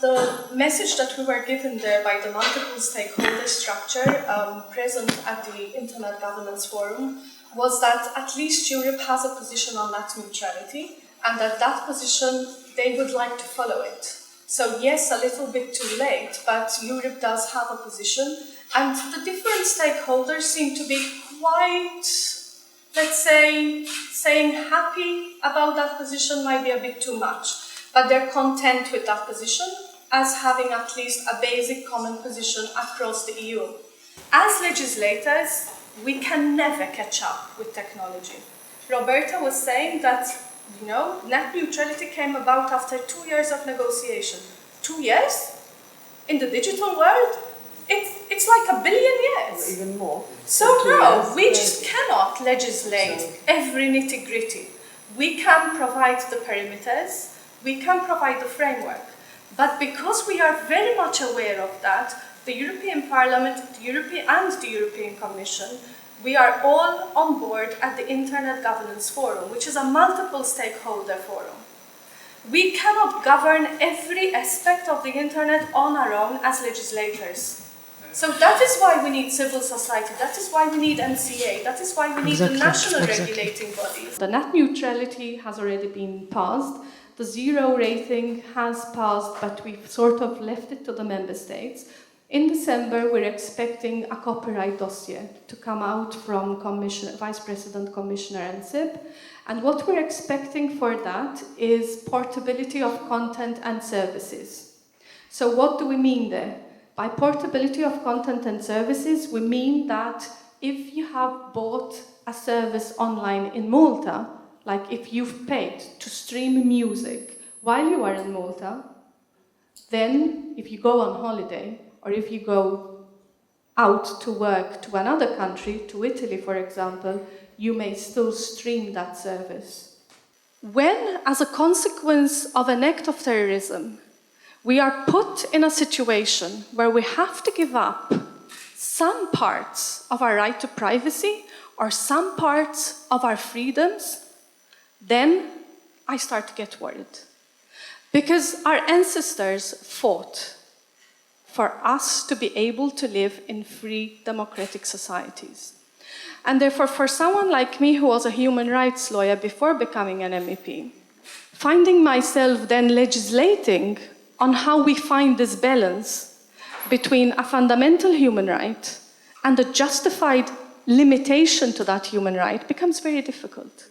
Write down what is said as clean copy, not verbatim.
The message that we were given there by the multiple stakeholder structure present at the Internet Governance Forum was that at least Europe has a position on net neutrality, and that position, they would like to follow it. So yes, a little bit too late, but Europe does have a position, and the different stakeholders seem to be quite, let's say, saying happy about that position might be a bit too much, but they're content with that position as having at least a basic common position across the EU. As legislators, we can never catch up with technology. Roberta was saying that, net neutrality came about after 2 years of negotiation. 2 years? In the digital world? It's like 1 billion years. Or even more. So no, we just cannot legislate every nitty-gritty. We can provide the perimeters, we can provide the framework. But because we are very much aware of that, the European Parliament, the European Commission, we are all on board at the Internet Governance Forum, which is a multiple stakeholder forum. We cannot govern every aspect of the Internet on our own as legislators. So that is why we need civil society, that is why we need NCA, that is why we need the national regulating bodies. The net neutrality has already been passed. The zero rating has passed, but we've sort of left it to the member states. In December, we're expecting a copyright dossier to come out from Vice President Commissioner Ansip. And what we're expecting for that is portability of content and services. So what do we mean there? By portability of content and services, we mean that if you have bought a service online in Malta, like if you've paid to stream music while you are in Malta, then if you go on holiday, or if you go out to work to another country, to Italy for example, you may still stream that service. When, as a consequence of an act of terrorism, we are put in a situation where we have to give up some parts of our right to privacy or some parts of our freedoms, then I start to get worried. Because our ancestors fought for us to be able to live in free democratic societies. And therefore, for someone like me who was a human rights lawyer before becoming an MEP, finding myself then legislating on how we find this balance between a fundamental human right and a justified limitation to that human right becomes very difficult.